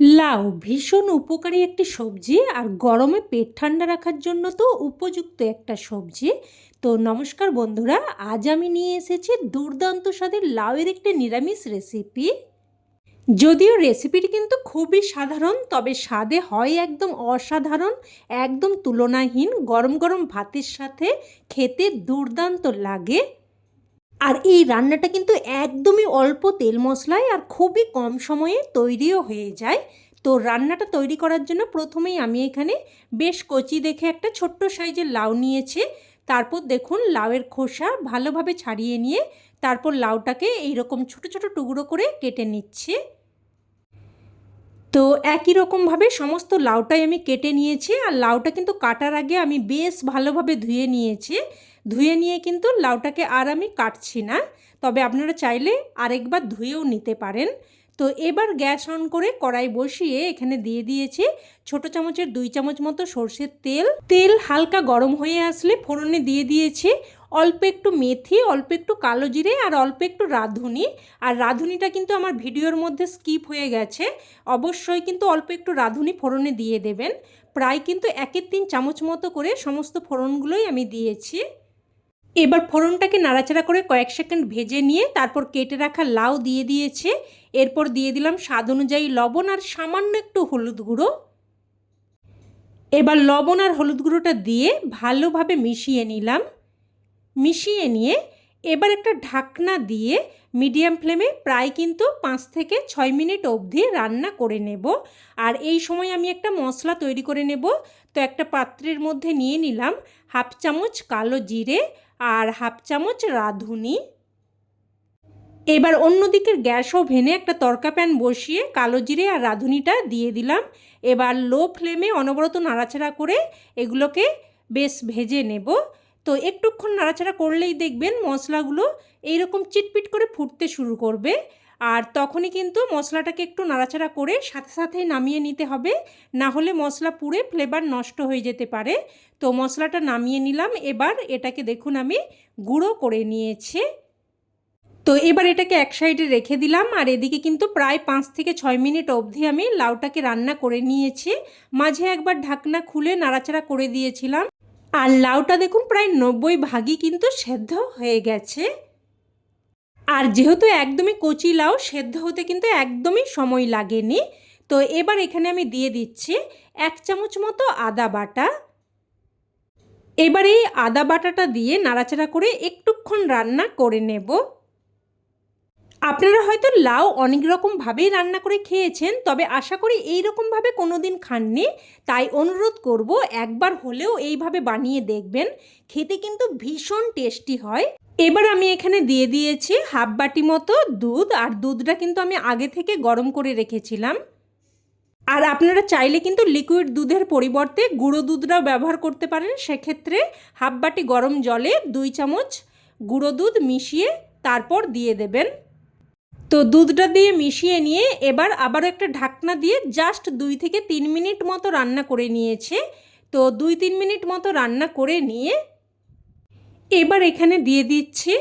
লাউ ভীষণ উপকারী একটি সবজি আর গরমে পেট ঠান্ডা রাখার জন্য তো উপযুক্ত একটা সবজি। তো নমস্কার বন্ধুরা, আজ আমি নিয়ে এসেছি দুর্দান্ত স্বাদের লাউয়ের একটি নিরামিষ রেসিপি। যদিও রেসিপিটি কিন্তু খুবই সাধারণ, তবে স্বাদে হয় একদম অসাধারণ, একদম তুলনাহীন। গরম গরম ভাতের সাথে খেতে দুর্দান্ত লাগে। আর এই রান্নাটা কিন্তু একদমই অল্প তেল মশলায় আর খুবই কম সময়ে তৈরিও হয়ে যায়। তো রান্নাটা তৈরি করার জন্য প্রথমেই আমি এখানে বেশ কচি দেখে একটা ছোট্ট সাইজের লাউ নিয়েছি। তারপর দেখুন লাউয়ের খোসা ভালোভাবে ছাড়িয়ে নিয়ে তারপর লাউটাকে এইরকম ছোট ছোট টুকরো করে কেটে নিচ্ছি। তো একই রকমভাবে সমস্ত লাউটাই আমি কেটে নিয়েছি। আর লাউটা কিন্তু কাটার আগে আমি বেশ ভালোভাবে ধুয়ে নিয়েছি। ধুয়ে নিয়ে কিন্তু লাউটাকে আর আমি কাটছি না, তবে আপনারা চাইলে আরেকবার ধুয়েও নিতে পারেন। তো এবার গ্যাস অন করে কড়াই বসিয়ে এখানে দিয়ে দিয়েছি ছোটো চামচের 2 চামচ মতো সর্ষের তেল। তেল হালকা গরম হয়ে আসলে ফোড়নে দিয়ে দিয়েছি অল্প একটু মেথি, অল্প একটু কালো জিরে আর অল্প একটু রাঁধুনি। আর রাঁধুনিটা কিন্তু আমার ভিডিওর মধ্যে স্কিপ হয়ে গেছে। অবশ্যই কিন্তু অল্প একটু রাঁধুনি ফোড়নে দিয়ে দেবেন। প্রায় কিন্তু 1-3 চামচ মতো করে সমস্ত ফোড়নগুলোই আমি দিয়েছি। এবার ফোড়নটাকে নাড়াচাড়া করে কয়েক সেকেন্ড ভেজে নিয়ে তারপর কেটে রাখা লাউ দিয়ে দিয়েছে। এরপর দিয়ে দিলাম স্বাদ অনুযায়ী লবণ আর সামান্য একটু হলুদ গুঁড়ো। এবার লবণ আর হলুদ গুঁড়োটা দিয়ে ভালোভাবে মিশিয়ে নিলাম। মিশিয়ে নিয়ে এবার একটা ঢাকনা দিয়ে মিডিয়াম ফ্লেমে প্রায় কিন্তু 5 থেকে 6 মিনিট অবধি রান্না করে নেব। আর এই সময় আমি একটা মশলা তৈরি করে নেব। তো একটা পাত্রের মধ্যে নিয়ে নিলাম 1/2 চামচ কালো জিরে আর 1/2 চামচ রাঁধুনি। এবার অন্যদিকের গ্যাস ওভেনে একটা তড়কা প্যান বসিয়ে কালো জিরে আর রাঁধুনিটা দিয়ে দিলাম। এবার লো ফ্লেমে অনবরত নাড়াচাড়া করে এগুলোকে বেশ ভেজে নেব। তো একটুক্ষণ নাড়াচাড়া করলেই দেখবেন মশলাগুলো এইরকম চিটপিট করে ফুটতে শুরু করবে। আর তখনই কিন্তু মশলাটাকে একটু নাড়াচাড়া করে সাথে সাথেই নামিয়ে নিতে হবে, না হলে মশলা পুড়ে ফ্লেভার নষ্ট হয়ে যেতে পারে। তো মশলাটা নামিয়ে নিলাম। এবার এটাকে দেখুন আমি গুঁড়ো করে নিয়েছি। তো এবার এটাকে এক সাইডে রেখে দিলাম। আর এদিকে কিন্তু প্রায় 5 থেকে 6 মিনিট অবধি আমি লাউটাকে রান্না করে নিয়েছি। মাঝে একবার ঢাকনা খুলে নাড়াচাড়া করে দিয়েছিলাম। আর লাউটা দেখুন প্রায় 90 ভাগই কিন্তু সেদ্ধ হয়ে গেছে। আর যেহেতু একদমই কচি লাউ, সেদ্ধ হতে কিন্তু একদমই সময় লাগেনি। তো এবার এখানে আমি দিয়ে দিচ্ছি 1 চামচ মতো আদা বাটা। এবার এই আদা বাটাটা দিয়ে নাড়াচাড়া করে একটুক্ষণ রান্না করে নেব। আপনারা হয়তো লাউ অনেক রকমভাবেই রান্না করে খেয়েছেন, তবে আশা করি এই রকমভাবে কোনো দিন খাননি। তাই অনুরোধ করব একবার হলেও এইভাবে বানিয়ে দেখবেন, খেতে কিন্তু ভীষণ টেস্টি হয়। এবার আমি এখানে দিয়ে দিয়েছি 1/2 বাটি মতো দুধ। আর দুধটা কিন্তু আমি আগে থেকে গরম করে রেখেছিলাম। আর আপনারা চাইলে কিন্তু লিকুইড দুধের পরিবর্তে গুঁড়ো দুধটাও ব্যবহার করতে পারেন। সেক্ষেত্রে 1/2 বাটি গরম জলে 2 চামচ গুঁড়ো দুধ মিশিয়ে তারপর দিয়ে দেবেন। তো দুধটা দিয়ে মিশিয়ে নিয়ে এবার আবারও একটা ঢাকনা দিয়ে জাস্ট 2 থেকে 3 মিনিট মতো রান্না করে নিয়েছে। তো 2-3 মিনিট মতো রান্না করে নিয়ে এবার এখানে দিয়ে দিচ্ছি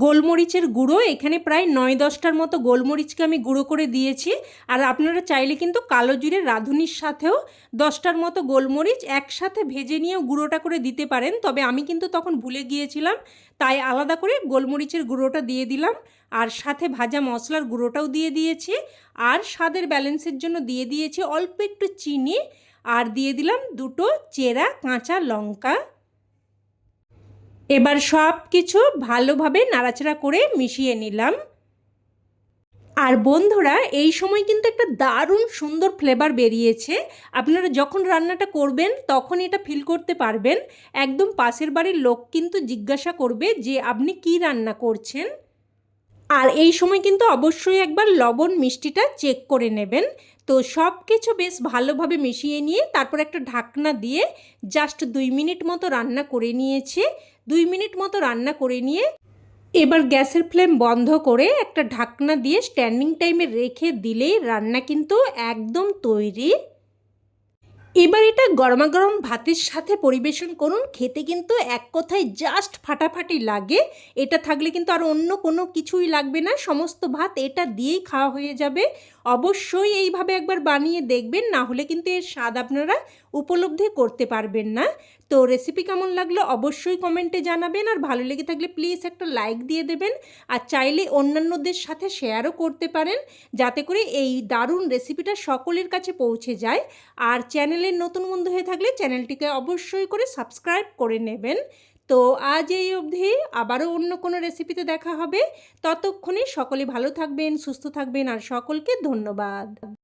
গোলমরিচের গুঁড়ো। এখানে প্রায় 9-10টার মতো গোলমরিচকে আমি গুঁড়ো করে দিয়েছি। আর আপনারা চাইলে কিন্তু কালো জিরে রাঁধুনির সাথেও 10টার মতো গোলমরিচ একসাথে ভেজে নিয়েও গুঁড়োটা করে দিতে পারেন, তবে আমি কিন্তু তখন ভুলে গিয়েছিলাম, তাই আলাদা করে গোলমরিচের গুঁড়োটা দিয়ে দিলাম। আর সাথে ভাজা মশলার গুঁড়োটাও দিয়ে দিয়েছি। আর স্বাদের ব্যালেন্সের জন্য দিয়ে দিয়েছি অল্প একটু চিনি। আর দিয়ে দিলাম 2টো চেরা কাঁচা লঙ্কা। এবার সব কিছু ভালোভাবে নাড়াচাড়া করে মিশিয়ে নিলাম। আর বন্ধুরা, এই সময় কিন্তু একটা দারুণ সুন্দর ফ্লেভার বেরিয়েছে। আপনারা যখন রান্নাটা করবেন তখন এটা ফিল করতে পারবেন। একদম পাশের বাড়ির লোক কিন্তু জিজ্ঞাসা করবে যে আপনি কি রান্না করছেন। আর এই সময় কিন্তু অবশ্যই একবার লবণ মিষ্টিটা চেক করে নেবেন। তো সব কিছু বেশ ভালোভাবে মিশিয়ে নিয়ে তারপর একটা ঢাকনা দিয়ে জাস্ট 2 মিনিট মতো রান্না করে নিয়েছি। 2 মিনিট মতো রান্না করে নিয়ে এবার গ্যাসের ফ্লেম বন্ধ করে একটা ঢাকনা দিয়ে স্ট্যান্ডিং টাইমে রেখে দিলেই রান্না কিন্তু একদম তৈরি। এবার এটা গরমাগরম ভাতের সাথে পরিবেশন করুন। খেতে কিন্তু এক কথায় জাস্ট ফাটাফাটি লাগে। এটা থাকলে কিন্তু আর অন্য কোনো কিছুই লাগবে না, সমস্ত ভাত এটা দিয়েই খাওয়া হয়ে যাবে। অবশ্যই এইভাবে একবার বানিয়ে দেখবেন, না হলে কিন্তু এর স্বাদ আপনারা উপলব্ধি করতে পারবেন না। তো রেসিপি কেমন লাগলো অবশ্যই কমেন্টে জানাবেন, আর ভালো লেগে থাকলে প্লিজ একটা লাইক দিয়ে দেবেন, আর চাইলে অন্যান্যদের সাথে শেয়ারও করতে পারেন, যাতে করে এই দারুণ রেসিপিটা সকলের কাছে পৌঁছে যায়। আর চ্যানেলের নতুন বন্ধু হয়ে থাকলে চ্যানেলটিকে অবশ্যই করে সাবস্ক্রাইব করে নেবেন। তো আজ এই অবধি, আবারও অন্য কোনো রেসিপিতে দেখা হবে। ততক্ষণে সকলে ভালো থাকবেন, সুস্থ থাকবেন, আর সকলকে ধন্যবাদ।